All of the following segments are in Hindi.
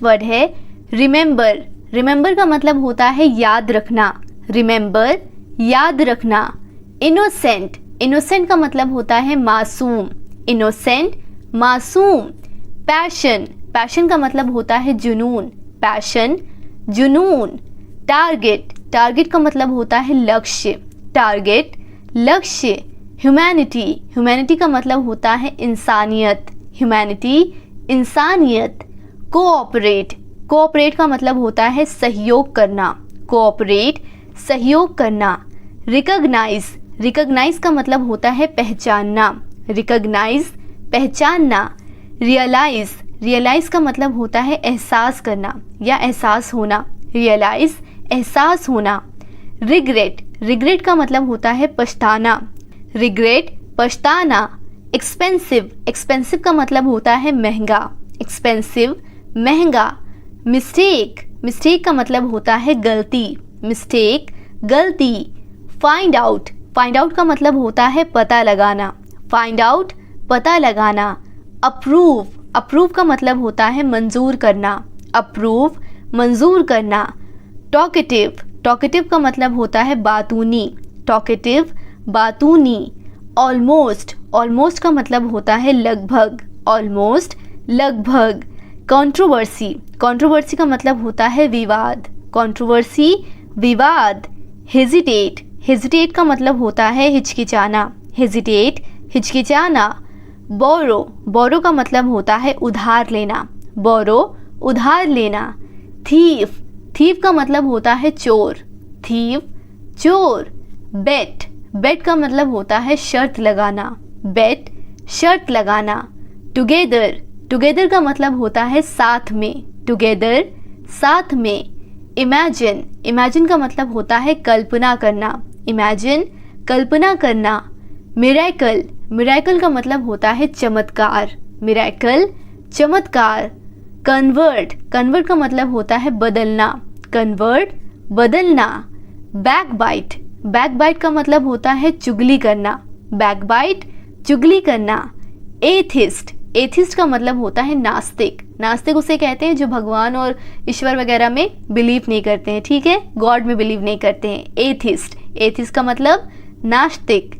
वर्ड है रिमेंबर। रिमेंबर का मतलब होता है याद रखना। रिमेंबर, याद रखना। इनोसेंट, इनोसेंट का मतलब होता है मासूम। इनोसेंट, मासूम। पैशन, पैशन का मतलब होता है जुनून। पैशन, जुनून। टारगेट, टारगेट का मतलब होता है लक्ष्य। टारगेट, लक्ष्य। ह्यूमैनिटी, ह्यूमैनिटी का मतलब होता है इंसानियत। ह्यूमैनिटी, इंसानियत। कोऑपरेट, कोऑपरेट का मतलब होता है सहयोग करना। कोऑपरेट, सहयोग करना। रिकॉग्नाइज, रिकॉग्नाइज का मतलब होता है पहचानना। रिकॉग्नाइज, पहचानना। रियलाइज, रियलाइज का मतलब होता है एहसास करना या एहसास होना। रियलाइज, एहसास होना। रिग्रेट, रिग्रेट का मतलब होता है पछताना। रिग्रेट, पछताना। एक्सपेंसिव, एक्सपेंसिव का मतलब होता है महंगा। एक्सपेंसिव, महंगा। मिस्टेक, मिस्टेक का मतलब होता है गलती। मिस्टेक, गलती। फाइंड आउट, फाइंड आउट का मतलब होता है पता लगाना। फाइंड आउट, पता लगाना। अप्रूव, अप्रूव का मतलब होता है मंजूर करना। अप्रूव, मंजूर करना। टॉकेटिव, टॉकेटिव का मतलब होता है बातूनी। टॉकेटिव, बातूनी। ऑलमोस्ट, ऑलमोस्ट का मतलब होता है लगभग। ऑलमोस्ट, लगभग। कंट्रोवर्सी, कंट्रोवर्सी का मतलब होता है विवाद। कंट्रोवर्सी, विवाद। हेजिटेट, हेजिटेट का मतलब होता है हिचकिचाना। हेजिटेट, हिचकिचाना। बोरो, बोरो का मतलब होता है उधार लेना। बोरो, उधार लेना। थीफ, थीफ का मतलब होता है चोर। थीफ, चोर। बेट, बेट का मतलब होता है शर्त लगाना। बेट, शर्त लगाना। टुगेदर, टुगेदर का मतलब होता है साथ में। टुगेदर, साथ में। इमेजिन, इमेजिन का मतलब होता है कल्पना करना। इमेजिन, कल्पना करना। मिरेकल, मिरेकल का मतलब होता है चमत्कार। मिरेकल, चमत्कार। कन्वर्ट, कन्वर्ट का मतलब होता है बदलना। कन्वर्ट, बदलना। बैकबाइट, बैकबाइट का मतलब होता है चुगली करना। बैकबाइट, चुगली करना। एथिस्ट, एथिस्ट का मतलब होता है नास्तिक। नास्तिक उसे कहते हैं जो भगवान और ईश्वर वगैरह में बिलीव नहीं करते हैं, ठीक है, गॉड में बिलीव नहीं करते हैं। एथिस्ट, एथिस्ट का मतलब नास्तिक।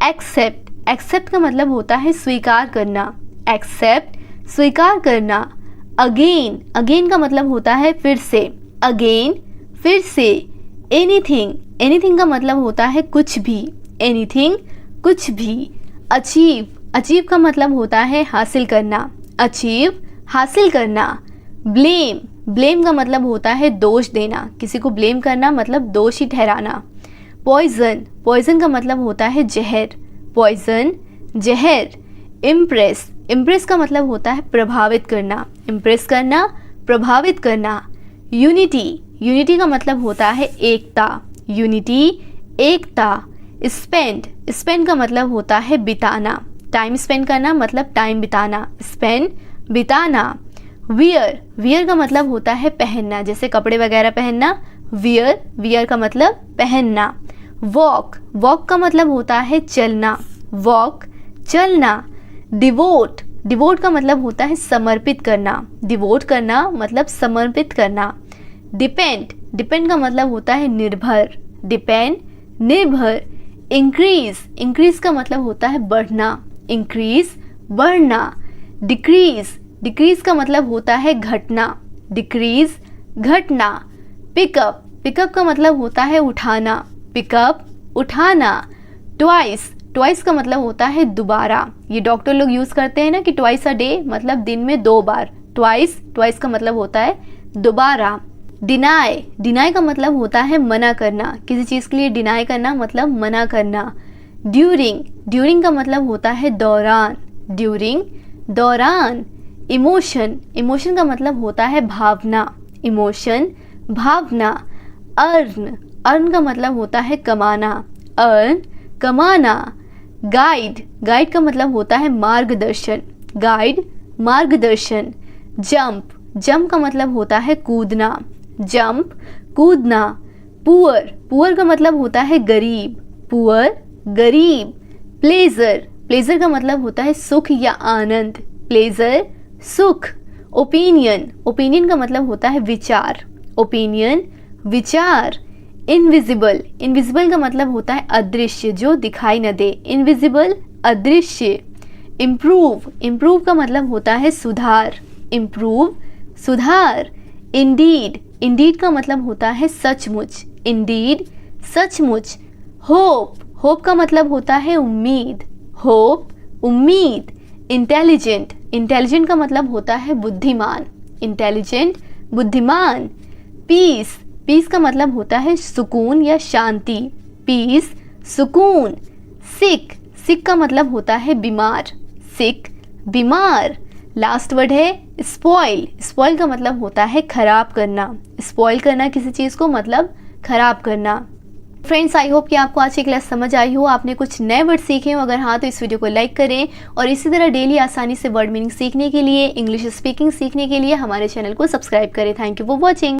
एक्सेप्ट, एक्सेप्ट का मतलब होता है स्वीकार करना। एक्सेप्ट, स्वीकार करना। अगेन, अगेन का मतलब होता है फिर से। अगेन, फिर से। एनीथिंग, एनीथिंग का मतलब होता है कुछ भी। एनीथिंग, कुछ भी। अचीव, अचीव का मतलब होता है हासिल करना। अचीव, हासिल करना। ब्लेम, ब्लेम का मतलब होता है दोष देना, किसी को ब्लेम करना मतलब दोषी ठहराना। पॉइजन, पॉइजन का मतलब होता है जहर। पॉइजन, जहर। इम्प्रेस, इम्प्रेस का मतलब होता है प्रभावित करना। इम्प्रेस करना, प्रभावित करना। यूनिटी, यूनिटी का मतलब होता है एकता। यूनिटी, एकता। स्पेंड, स्पेंड का मतलब होता है बिताना। टाइम स्पेंड करना मतलब टाइम बिताना। स्पेंड, बिताना। वियर, वियर का मतलब होता है पहनना, जैसे कपड़े वगैरह पहनना। वियर, वियर का मतलब पहनना। वॉक, वॉक का मतलब होता है चलना। वॉक, चलना। डिवोट, डिवोट का मतलब होता है समर्पित करना। डिवोट करना मतलब समर्पित करना। डिपेंड, डिपेंड का मतलब होता है निर्भर। डिपेंड, निर्भर। इंक्रीज, इंक्रीज का मतलब होता है बढ़ना। इंक्रीज, बढ़ना। डिक्रीज, डिक्रीज का मतलब होता है घटना। डिक्रीज, घटना। पिकअप, पिकअप का मतलब होता है उठाना। पिकअप, उठाना। ट्वाइस, ट्वाइस का मतलब होता है दोबारा। ये डॉक्टर लोग यूज़ करते हैं ना कि ट्वाइस अ डे मतलब दिन में 2 बार। ट्वाइस, ट्वाइस का मतलब होता है दोबारा। डिनाई, डिनाई का मतलब होता है मना करना, किसी चीज़ के लिए डिनाई करना मतलब मना करना। ड्यूरिंग, ड्यूरिंग का मतलब होता है दौरान। ड्यूरिंग, दौरान। इमोशन, इमोशन का मतलब होता है भावना। इमोशन, भावना। अर्न, अर्न का मतलब होता है कमाना। अर्न, कमाना। गाइड, गाइड का मतलब होता है मार्गदर्शन। गाइड, मार्गदर्शन। जंप, जंप का मतलब होता है कूदना। जंप, कूदना। पुअर, पुअर का मतलब होता है गरीब। पुअर, गरीब। प्लेजर, प्लेजर का मतलब होता है सुख या आनंद। प्लेजर, सुख। ओपिनियन, ओपिनियन का मतलब होता है विचार, ओपिनियन विचार। इनविजिबल, इनविजिबल का मतलब होता है अदृश्य, जो दिखाई न दे, इनविजिबल अदृश्य। इम्प्रूव, इम्प्रूव का मतलब होता है सुधार, इम्प्रूव सुधार। इंडीड, इंडीड का मतलब होता है सचमुच, इंडीड सचमुच। होप, होप का मतलब होता है उम्मीद, होप उम्मीद। इंटेलिजेंट, इंटेलिजेंट का मतलब होता है बुद्धिमान, इंटेलिजेंट बुद्धिमान। पीस, पीस का मतलब होता है सुकून या शांति, पीस सुकून। सिक, सिक का मतलब होता है बीमार, सिक बीमार। लास्ट वर्ड है स्पॉइल, स्पॉइल का मतलब होता है खराब करना, स्पॉइल करना किसी चीज़ को मतलब खराब करना। फ्रेंड्स, आई होप कि आपको आज की क्लास समझ आई हो, आपने कुछ नए वर्ड सीखे हो। अगर हाँ तो इस वीडियो को लाइक करें और इसी तरह डेली आसानी से वर्ड मीनिंग सीखने के लिए, इंग्लिश स्पीकिंग सीखने के लिए हमारे चैनल को सब्सक्राइब करें। Thank you for watching.